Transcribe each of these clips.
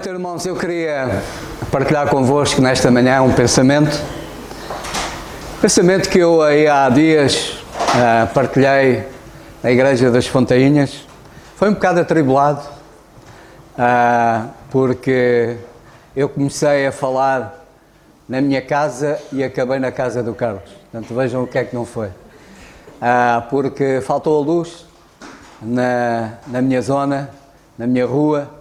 Então, irmãos, eu queria partilhar convosco nesta manhã um pensamento que eu aí há dias partilhei na Igreja das Fontainhas. Foi um bocado atribulado, porque eu comecei a falar na minha casa e acabei na casa do Carlos. Portanto, vejam o que é que não foi. Porque faltou a luz na minha zona, na minha rua,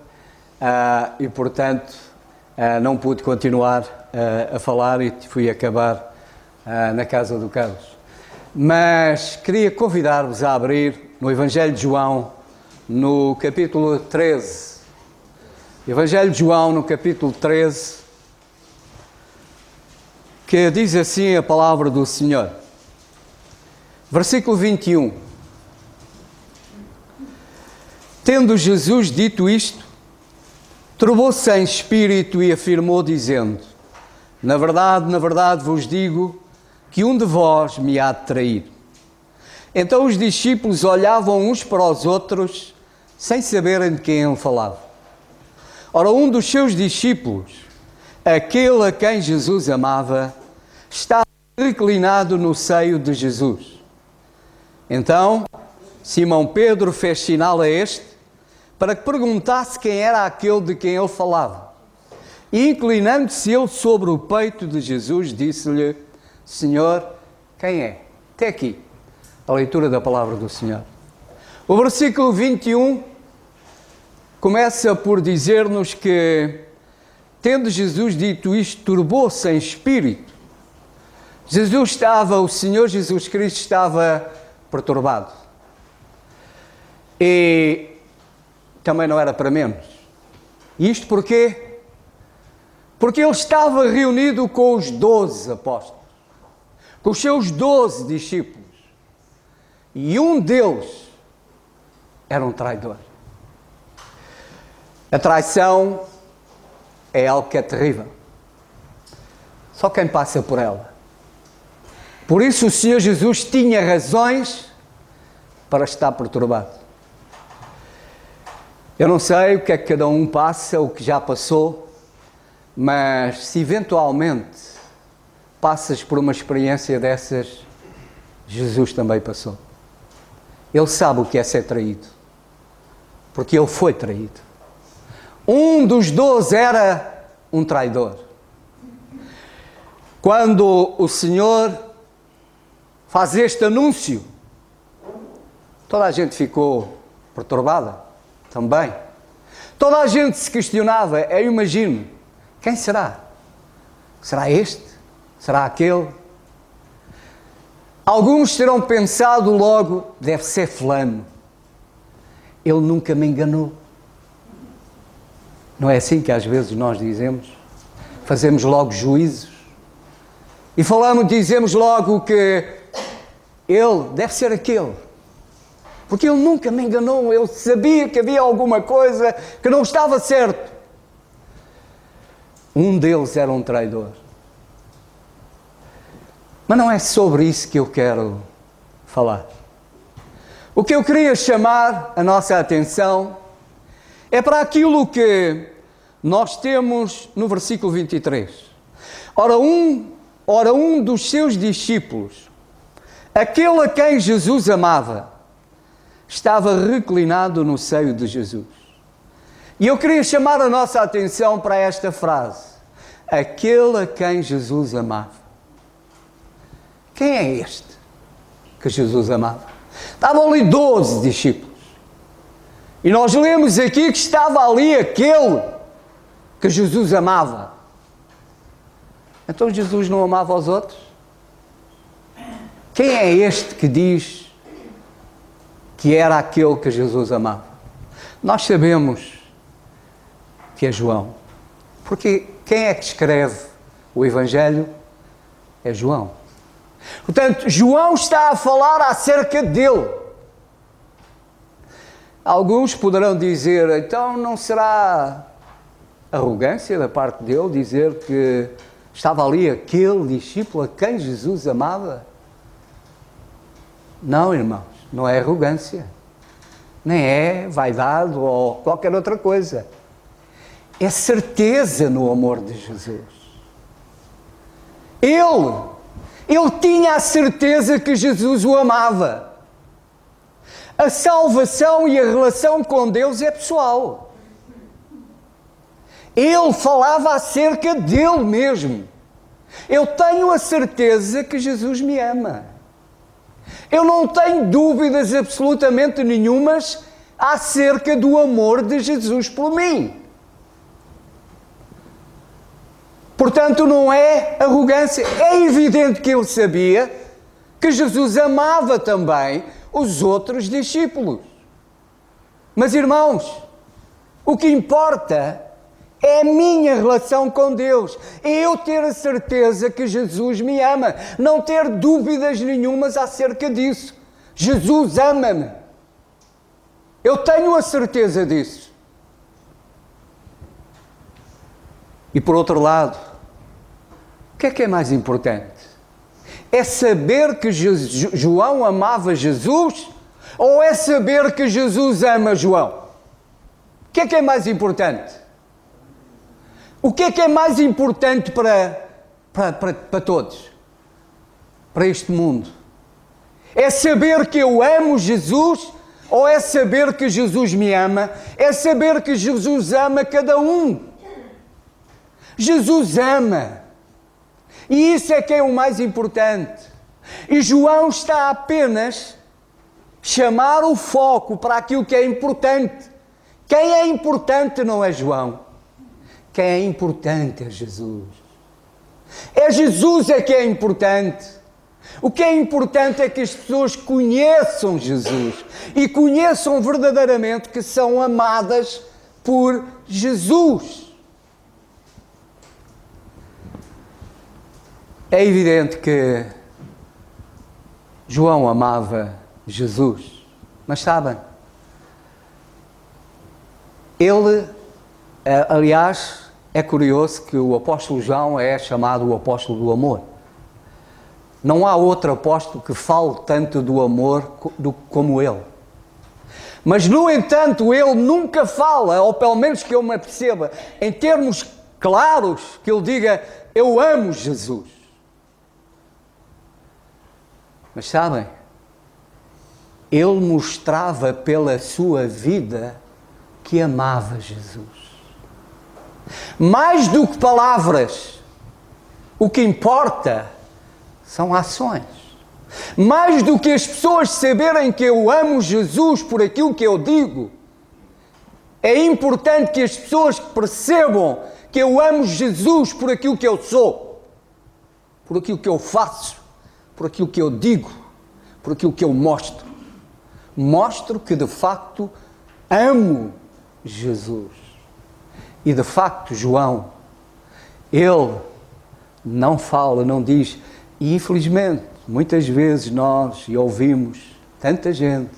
e portanto não pude continuar a falar e fui acabar na casa do Carlos. Mas queria convidar-vos a abrir no Evangelho de João, no capítulo 13. Evangelho de João, no capítulo 13, que diz assim a palavra do Senhor. Versículo 21. Tendo Jesus dito isto, turbou-se em espírito e afirmou, dizendo: na verdade vos digo que um de vós me há de trair. Então os discípulos olhavam uns para os outros, sem saberem de quem ele falava. Ora, um dos seus discípulos, aquele a quem Jesus amava, estava reclinado no seio de Jesus. Então Simão Pedro fez sinal a este, para que perguntasse quem era aquele de quem ele falava. E inclinando-se ele sobre o peito de Jesus, disse-lhe: Senhor, quem é? Até aqui, a leitura da palavra do Senhor. O versículo 21 começa por dizer-nos que, tendo Jesus dito isto, turbou-se em espírito. O Senhor Jesus Cristo estava perturbado. E também não era para menos. Isto porquê? Porque ele estava reunido com os 12 apóstolos, com os seus 12 discípulos, e um deles era um traidor. A traição é algo que é terrível. Só quem passa por ela. Por isso o Senhor Jesus tinha razões para estar perturbado. Eu não sei o que é que cada um passa, o que já passou, mas se eventualmente passas por uma experiência dessas, Jesus também passou. Ele sabe o que é ser traído, porque ele foi traído. Um dos 12 era um traidor. Quando o Senhor faz este anúncio, toda a gente ficou perturbada. Também. Toda a gente se questionava, eu imagino, quem será? Será este? Será aquele? Alguns terão pensado logo, deve ser fulano. Ele nunca me enganou. Não é assim que às vezes nós dizemos? Fazemos logo juízos. E dizemos logo que ele deve ser aquele. Porque ele nunca me enganou, ele sabia que havia alguma coisa que não estava certo. Um deles era um traidor. Mas não é sobre isso que eu quero falar. O que eu queria chamar a nossa atenção é para aquilo que nós temos no versículo 23. Ora, um dos seus discípulos, aquele a quem Jesus amava, estava reclinado no seio de Jesus. E eu queria chamar a nossa atenção para esta frase: aquele a quem Jesus amava. Quem é este que Jesus amava? Estavam ali 12 discípulos. E nós lemos aqui que estava ali aquele que Jesus amava. Então Jesus não amava os outros? Quem é este que diz que era aquele que Jesus amava? Nós sabemos que é João, porque quem é que escreve o Evangelho? É João. Portanto, João está a falar acerca dele. Alguns poderão dizer, então não será arrogância da parte dele dizer que estava ali aquele discípulo a quem Jesus amava? Não, irmãos. Não é arrogância, nem é vaidade ou qualquer outra coisa. é certeza no amor de Jesus. Ele tinha a certeza que Jesus o amava. A salvação e a relação com Deus é pessoal. Ele falava acerca dele mesmo. Eu tenho a certeza que Jesus me ama. Eu não tenho dúvidas absolutamente nenhumas acerca do amor de Jesus por mim. Portanto, não é arrogância. É evidente que ele sabia que Jesus amava também os outros discípulos. Mas, irmãos, o que importa é a minha relação com Deus. É eu ter a certeza que Jesus me ama. Não ter dúvidas nenhumas acerca disso. Jesus ama-me. Eu tenho a certeza disso. E por outro lado, o que é mais importante? É saber que João amava Jesus ou é saber que Jesus ama João? O que é mais importante? O que é mais importante para todos? Para este mundo? É saber que eu amo Jesus ou é saber que Jesus me ama? É saber que Jesus ama cada um. Jesus ama. E isso é que é o mais importante. E João está apenas a chamar o foco para aquilo que é importante. Quem é importante não é João. Quem é importante é Jesus. É Jesus que é importante. O que é importante é que as pessoas conheçam Jesus e conheçam verdadeiramente que são amadas por Jesus. É evidente que João amava Jesus, mas sabem, aliás, é curioso que o apóstolo João é chamado o apóstolo do amor. Não há outro apóstolo que fale tanto do amor como ele. Mas, no entanto, ele nunca fala, ou pelo menos que eu me aperceba, em termos claros, que ele diga, eu amo Jesus. Mas sabem, ele mostrava pela sua vida que amava Jesus. Mais do que palavras, o que importa são ações. Mais do que as pessoas saberem que eu amo Jesus por aquilo que eu digo, é importante que as pessoas percebam que eu amo Jesus por aquilo que eu sou, por aquilo que eu faço, por aquilo que eu digo, por aquilo que eu mostro. Mostro que de facto amo Jesus. E de facto, João, ele não fala, não diz, e infelizmente, muitas vezes nós ouvimos tanta gente,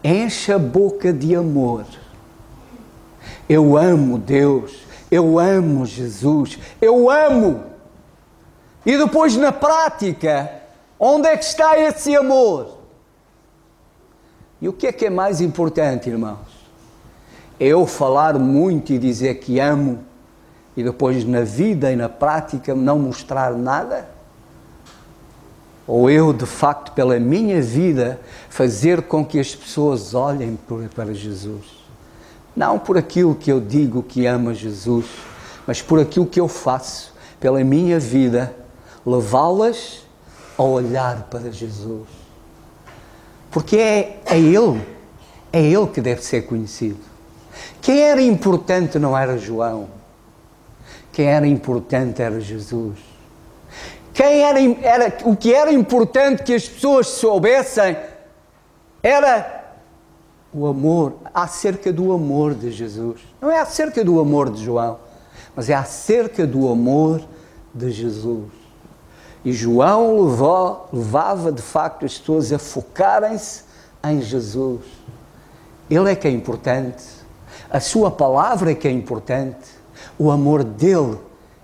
enche a boca de amor. Eu amo Deus, eu amo Jesus, eu amo. E depois na prática, onde é que está esse amor? E o que é mais importante, irmãos? É eu falar muito e dizer que amo e depois na vida e na prática não mostrar nada? Ou eu, de facto, pela minha vida, fazer com que as pessoas olhem para Jesus? Não por aquilo que eu digo que amo a Jesus, mas por aquilo que eu faço, pela minha vida, levá-las a olhar para Jesus. Porque é Ele que deve ser conhecido. Quem era importante não era João. Quem era importante era Jesus. O que era importante que as pessoas soubessem era o amor, acerca do amor de Jesus. Não é acerca do amor de João, mas é acerca do amor de Jesus. E João levava de facto as pessoas a focarem-se em Jesus. Ele é que é importante, a sua palavra é que é importante, o amor dele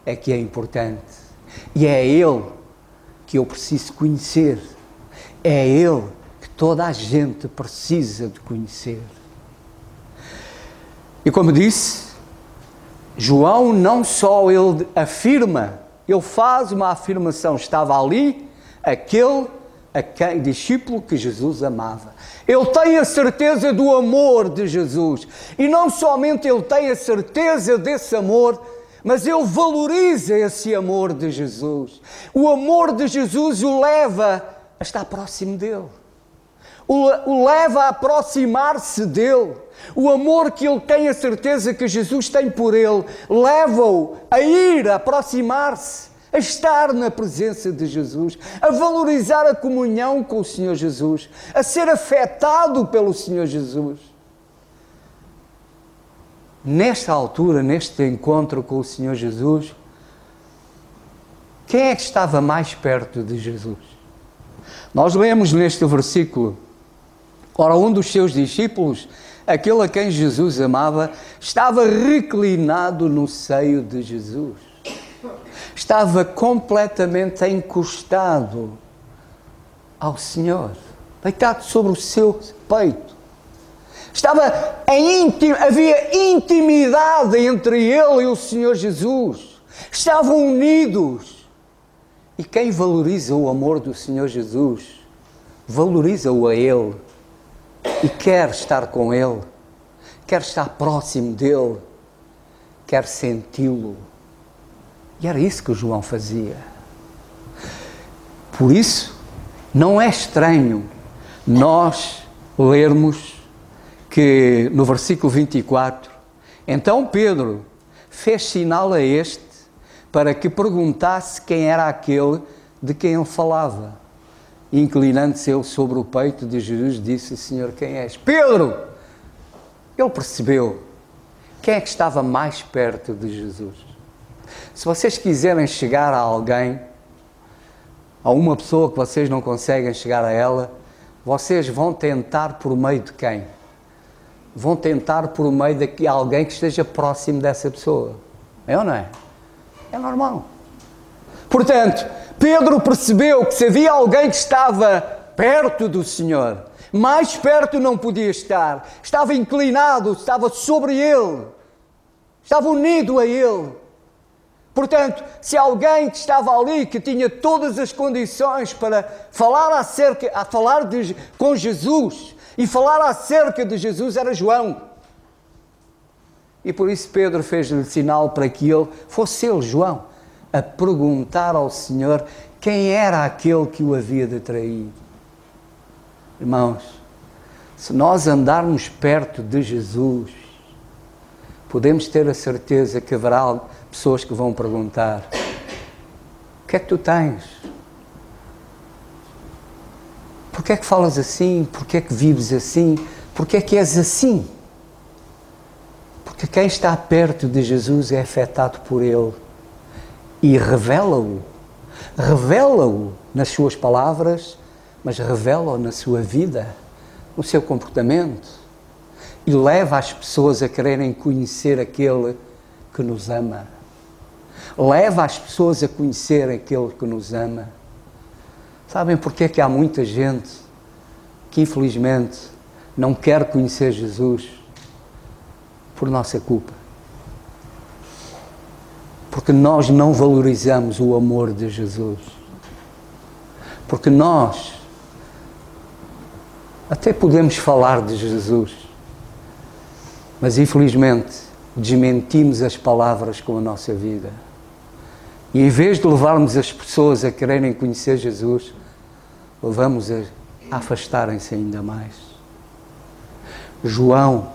é que é importante. E é Ele que eu preciso conhecer, é Ele que toda a gente precisa de conhecer. E como disse, João não só ele afirma, ele faz uma afirmação, estava ali aquele discípulo que Jesus amava. Ele tem a certeza do amor de Jesus. E não somente ele tem a certeza desse amor, mas ele valoriza esse amor de Jesus. O amor de Jesus o leva a estar próximo dele. O leva a aproximar-se dele. O amor que ele tem a certeza que Jesus tem por ele, leva-o a ir, a aproximar-se, a estar na presença de Jesus, a valorizar a comunhão com o Senhor Jesus, a ser afetado pelo Senhor Jesus. Nesta altura, neste encontro com o Senhor Jesus, quem é que estava mais perto de Jesus? Nós lemos neste versículo, ora, um dos seus discípulos, aquele a quem Jesus amava, estava reclinado no seio de Jesus. Estava completamente encostado ao Senhor, deitado sobre o seu peito. Havia intimidade entre ele e o Senhor Jesus. Estavam unidos. E quem valoriza o amor do Senhor Jesus, valoriza-o a Ele e quer estar com Ele, quer estar próximo dEle, quer senti-lo. E era isso que o João fazia. Por isso, não é estranho nós lermos que no versículo 24, então Pedro fez sinal a este para que perguntasse quem era aquele de quem ele falava. Inclinando-se ele sobre o peito de Jesus, disse: Senhor, quem és? Pedro! Ele percebeu quem é que estava mais perto de Jesus. Se vocês quiserem chegar a alguém, a uma pessoa que vocês não conseguem chegar a ela, vocês vão tentar por meio de quem? Vão tentar por meio de alguém que esteja próximo dessa pessoa. É ou não é? É normal. Portanto, Pedro percebeu que se havia alguém que estava perto do Senhor, mais perto não podia estar, estava inclinado, estava sobre Ele, estava unido a Ele. Portanto, se alguém que estava ali, que tinha todas as condições para falar com Jesus e falar acerca de Jesus, era João. E por isso Pedro fez-lhe sinal para que ele fosse ele, João, a perguntar ao Senhor quem era aquele que o havia de trair. Irmãos, se nós andarmos perto de Jesus, podemos ter a certeza que haverá pessoas que vão perguntar: o que é que tu tens? Porquê é que falas assim? Porquê é que vives assim? Porquê é que és assim? Porque quem está perto de Jesus é afetado por Ele e revela-o. Revela-o nas suas palavras, mas revela-o na sua vida, no seu comportamento. E leva as pessoas a quererem conhecer aquele que nos ama. Leva as pessoas a conhecer aquele que nos ama. Sabem porque é que há muita gente que infelizmente não quer conhecer Jesus? Por nossa culpa. Porque nós não valorizamos o amor de Jesus. Porque nós até podemos falar de Jesus, mas infelizmente desmentimos as palavras com a nossa vida. E em vez de levarmos as pessoas a quererem conhecer Jesus, levamos a afastarem-se ainda mais. João,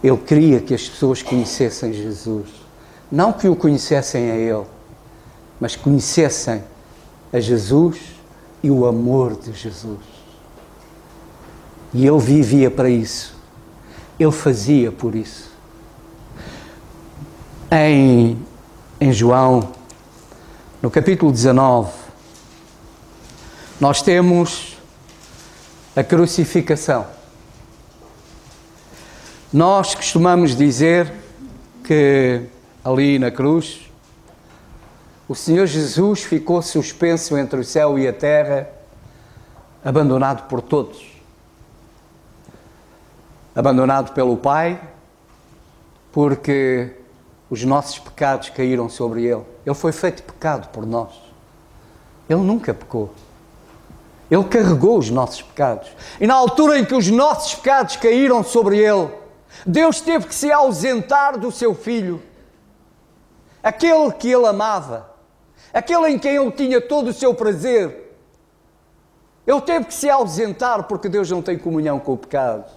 ele queria que as pessoas conhecessem Jesus. Não que o conhecessem a ele, mas conhecessem a Jesus e o amor de Jesus. E ele vivia para isso. Ele fazia por isso. Em João, no capítulo 19, nós temos a crucificação. Nós costumamos dizer que ali na cruz, o Senhor Jesus ficou suspenso entre o céu e a terra, abandonado por todos. Abandonado pelo Pai, porque os nossos pecados caíram sobre ele. Ele foi feito pecado por nós. Ele nunca pecou. Ele carregou os nossos pecados. E na altura em que os nossos pecados caíram sobre ele, Deus teve que se ausentar do seu Filho, aquele que ele amava, aquele em quem ele tinha todo o seu prazer. Ele teve que se ausentar porque Deus não tem comunhão com o pecado.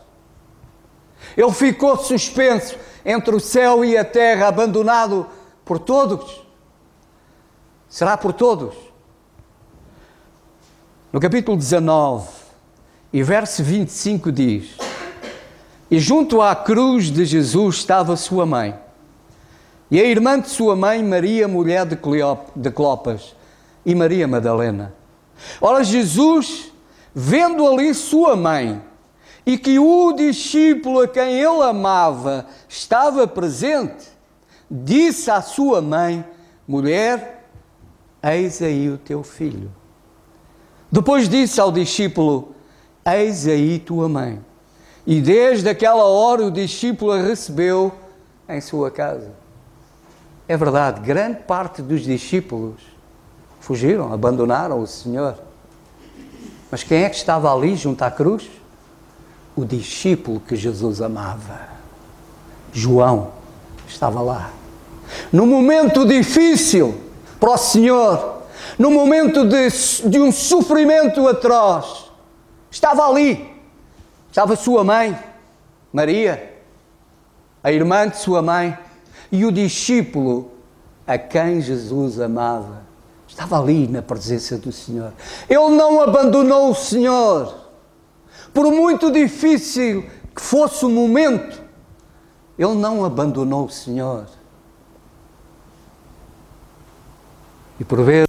Ele ficou suspenso entre o céu e a terra, abandonado por todos. Será por todos? No capítulo 19 e verso 25 diz: E junto à cruz de Jesus estava sua mãe, e a irmã de sua mãe, Maria, mulher de Clopas, e Maria Madalena. Ora, Jesus, vendo ali sua mãe, e que o discípulo a quem ele amava estava presente, disse à sua mãe: Mulher, eis aí o teu filho. Depois disse ao discípulo: Eis aí tua mãe. E desde aquela hora o discípulo a recebeu em sua casa. É verdade, grande parte dos discípulos fugiram, abandonaram o Senhor. Mas quem é que estava ali junto à cruz? O discípulo que Jesus amava. João estava lá. No momento difícil para o Senhor, no momento de um sofrimento atroz, estava ali. Estava sua mãe, Maria, a irmã de sua mãe, e o discípulo a quem Jesus amava. Estava ali na presença do Senhor. Ele não abandonou o Senhor. Por muito difícil que fosse o momento, ele não abandonou o Senhor. E por vezes,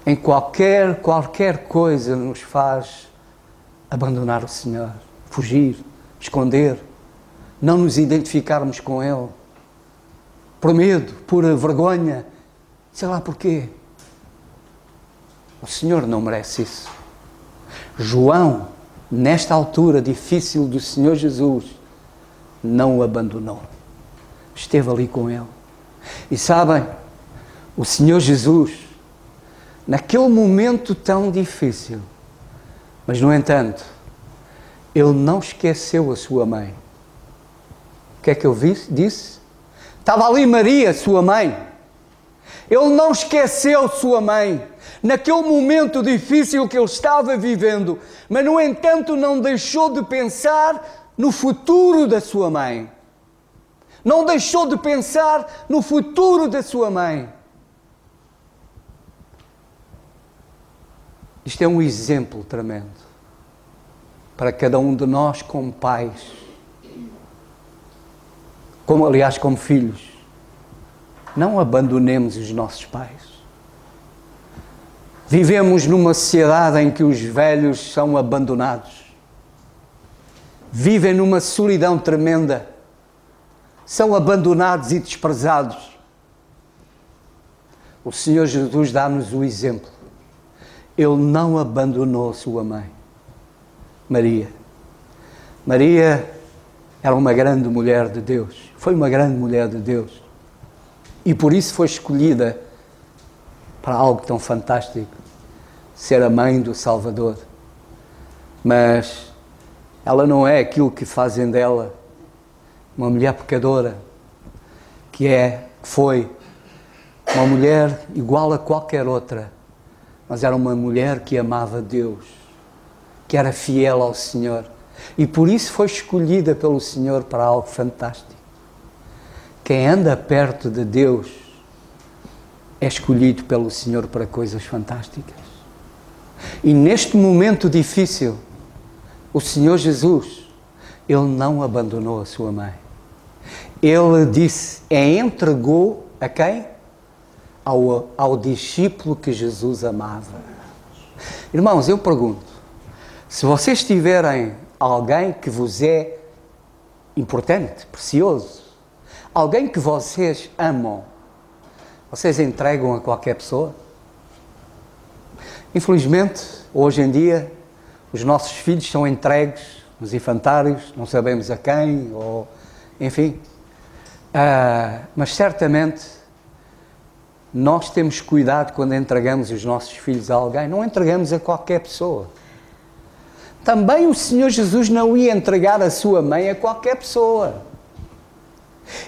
em qualquer coisa nos faz abandonar o Senhor, fugir, esconder, não nos identificarmos com Ele, por medo, por vergonha, sei lá porquê. O Senhor não merece isso. João, nesta altura difícil do Senhor Jesus, não o abandonou. Esteve ali com Ele. E sabem, o Senhor Jesus, naquele momento tão difícil, mas no entanto, Ele não esqueceu a sua mãe. O que é que eu disse? Estava ali Maria, sua mãe. Ele não esqueceu sua mãe, naquele momento difícil que ele estava vivendo, mas no entanto não deixou de pensar no futuro da sua mãe. Não deixou de pensar no futuro da sua mãe. Isto é um exemplo tremendo para cada um de nós como pais, como filhos. Não abandonemos os nossos pais. Vivemos numa sociedade em que os velhos são abandonados. Vivem numa solidão tremenda. São abandonados e desprezados. O Senhor Jesus dá-nos o exemplo. Ele não abandonou sua mãe, Maria. Maria era uma grande mulher de Deus. Foi uma grande mulher de Deus. E por isso foi escolhida para algo tão fantástico, ser a mãe do Salvador. Mas ela não é aquilo que fazem dela uma mulher pecadora, que foi uma mulher igual a qualquer outra, mas era uma mulher que amava Deus, que era fiel ao Senhor, e por isso foi escolhida pelo Senhor para algo fantástico. Quem anda perto de Deus é escolhido pelo Senhor para coisas fantásticas. E neste momento difícil, o Senhor Jesus, Ele não abandonou a sua mãe. Ele disse, entregou a quem? Ao discípulo que Jesus amava. Irmãos, eu pergunto, se vocês tiverem alguém que vos é importante, precioso, alguém que vocês amam, vocês entregam a qualquer pessoa? Infelizmente, hoje em dia, os nossos filhos são entregues nos infantários, não sabemos a quem, ou enfim. Mas certamente nós temos cuidado quando entregamos os nossos filhos a alguém. Não entregamos a qualquer pessoa. Também o Senhor Jesus não ia entregar a sua mãe a qualquer pessoa.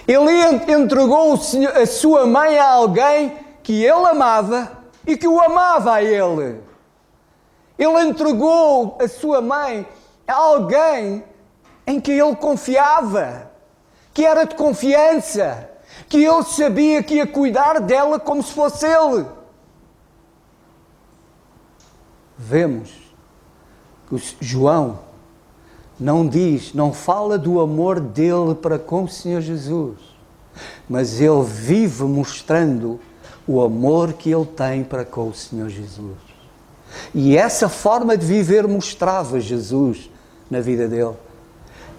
Ele entregou a sua mãe a alguém que ele amava e que o amava a ele. Ele entregou a sua mãe a alguém em que ele confiava, que era de confiança, que ele sabia que ia cuidar dela como se fosse ele. Vemos que João não fala do amor dele para com o Senhor Jesus, mas ele vive mostrando o amor que ele tem para com o Senhor Jesus. E essa forma de viver mostrava Jesus na vida dele.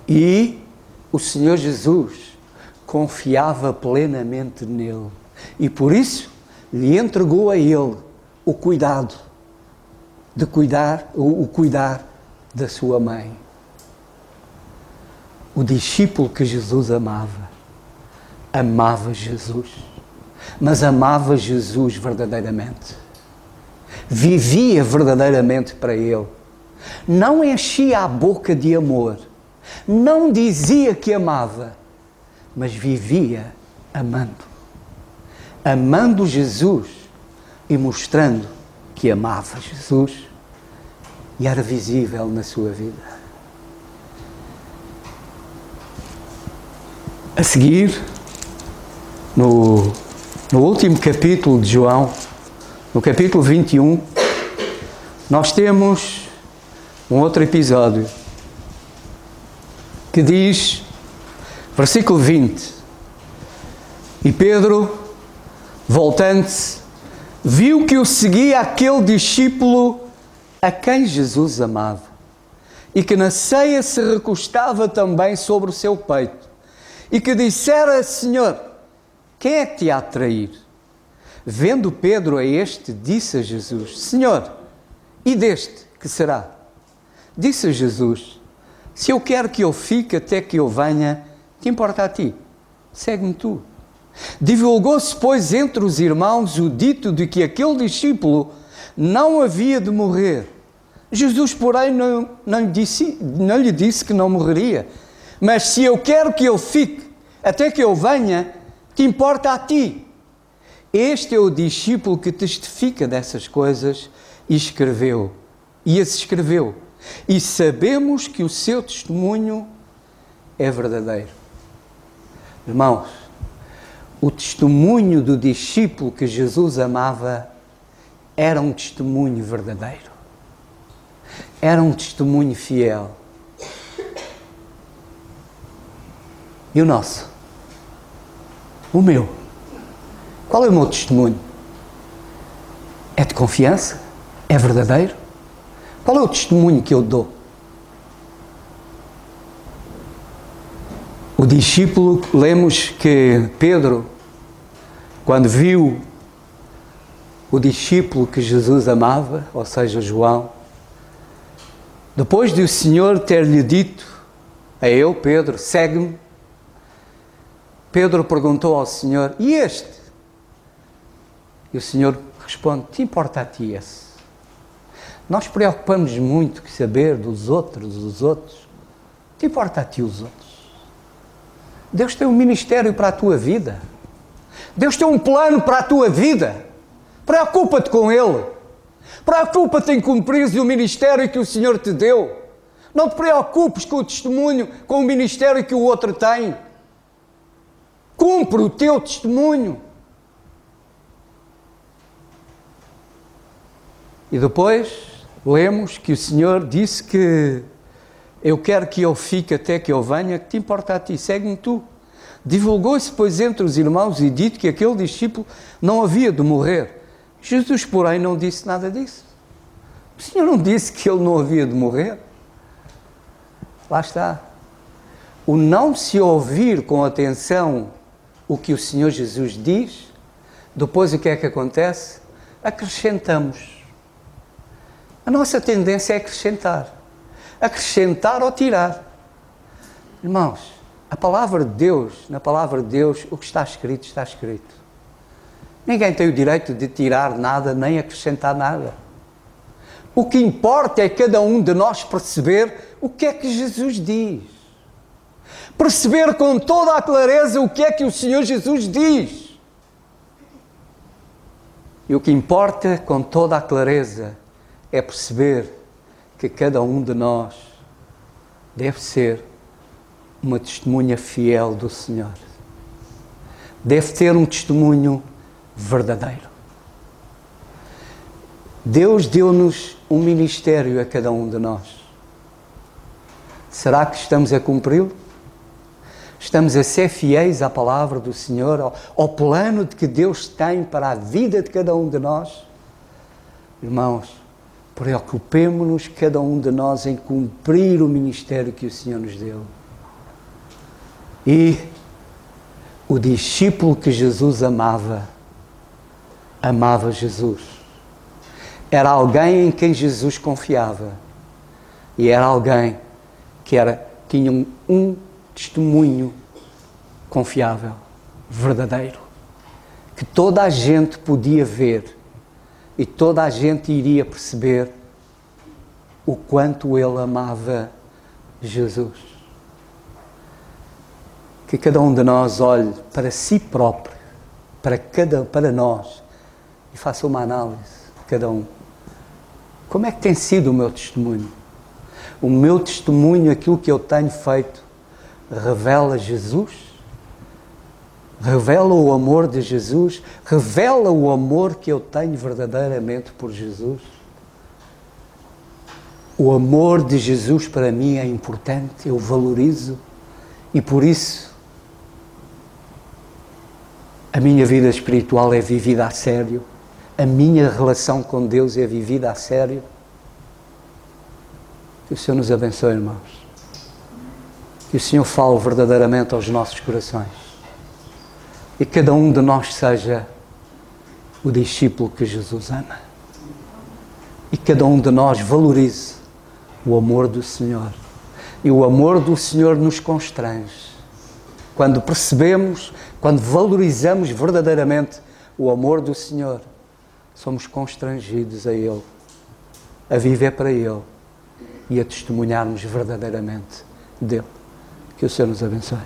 E o Senhor Jesus confiava plenamente nele. E por isso lhe entregou a ele o cuidado de cuidar da sua mãe. O discípulo que Jesus amava Jesus, mas amava Jesus verdadeiramente. Vivia verdadeiramente para ele. Não enchia a boca de amor. Não dizia que amava, mas vivia amando. Amando Jesus e mostrando que amava Jesus. E era visível na sua vida. A seguir, no último capítulo de João, no capítulo 21, nós temos um outro episódio que diz, versículo 20, e Pedro, voltando-se, viu que o seguia aquele discípulo a quem Jesus amava e que na ceia se recostava também sobre o seu peito e que dissera: Senhor, quem é que te há de trair? Vendo Pedro a este, disse a Jesus: Senhor, e deste que será? Disse a Jesus: se eu quero que eu fique até que eu venha, que importa a ti? Segue-me tu. Divulgou-se, pois, entre os irmãos o dito de que aquele discípulo não havia de morrer. Jesus, porém, não lhe disse que não morreria. Mas se eu quero que eu fique até que eu venha, que importa a ti? Este é o discípulo que testifica dessas coisas e as escreveu. E sabemos que o seu testemunho é verdadeiro. Irmãos, o testemunho do discípulo que Jesus amava era um testemunho verdadeiro. Era um testemunho fiel. E o nosso? O meu? Qual é o meu testemunho? É de confiança? É verdadeiro? Qual é o testemunho que eu dou? O discípulo, lemos que Pedro, quando viu o discípulo que Jesus amava, ou seja, João, depois de o Senhor ter-lhe dito a eu, Pedro, segue-me, Pedro perguntou ao Senhor: e este? E o Senhor responde: te importa a ti esse? Nós preocupamos muito em saber dos outros. Te importa a ti os outros? Deus tem um ministério para a tua vida. Deus tem um plano para a tua vida. Preocupa-te com Ele. Preocupa-te em cumprir o ministério que o Senhor te deu. Não te preocupes com o testemunho, com o ministério que o outro tem. Cumpre o teu testemunho. E depois lemos que o Senhor disse que eu quero que eu fique até que eu venha, que te importa a ti, segue-me tu. Divulgou-se, pois, entre os irmãos e dito que aquele discípulo não havia de morrer. Jesus, porém, não disse nada disso. O Senhor não disse que ele não havia de morrer. Lá está. O não se ouvir com atenção o que o Senhor Jesus diz, depois o que é que acontece? Acrescentamos. A nossa tendência é acrescentar. Acrescentar ou tirar. Irmãos, A palavra de Deus, na palavra de Deus, o que está escrito, está escrito. Ninguém tem o direito de tirar nada, nem acrescentar nada. O que importa é cada um de nós perceber o que é que Jesus diz. Perceber com toda a clareza o que é que o Senhor Jesus diz. E o que importa com toda a clareza é perceber que cada um de nós deve ser uma testemunha fiel do Senhor. Deve ter um testemunho verdadeiro. Deus deu-nos um ministério a cada um de nós. Será que estamos a cumpri-lo? Estamos a ser fiéis à palavra do Senhor, ao plano de que Deus tem para a vida de cada um de nós? Irmãos, preocupemo-nos cada um de nós em cumprir o ministério que o Senhor nos deu. E o discípulo que Jesus amava Jesus. Era alguém em quem Jesus confiava. E era alguém que tinha um testemunho confiável, verdadeiro, que toda a gente podia ver e toda a gente iria perceber o quanto ele amava Jesus. Que cada um de nós olhe para si próprio, para nós, e faça uma análise, cada um. Como é que tem sido o meu testemunho? O meu testemunho, aquilo que eu tenho feito, revela Jesus? Revela o amor de Jesus? Revela o amor que eu tenho verdadeiramente por Jesus? O amor de Jesus para mim é importante, eu valorizo, e por isso a minha vida espiritual é vivida a sério, a minha relação com Deus é vivida a sério. Que o Senhor nos abençoe, irmãos. Que o Senhor fale verdadeiramente aos nossos corações. E cada um de nós seja o discípulo que Jesus ama. E cada um de nós valorize o amor do Senhor. E o amor do Senhor nos constrange. Quando percebemos, quando valorizamos verdadeiramente o amor do Senhor, somos constrangidos a Ele, a viver para Ele e a testemunharmos verdadeiramente dele. Que o Senhor nos abençoe.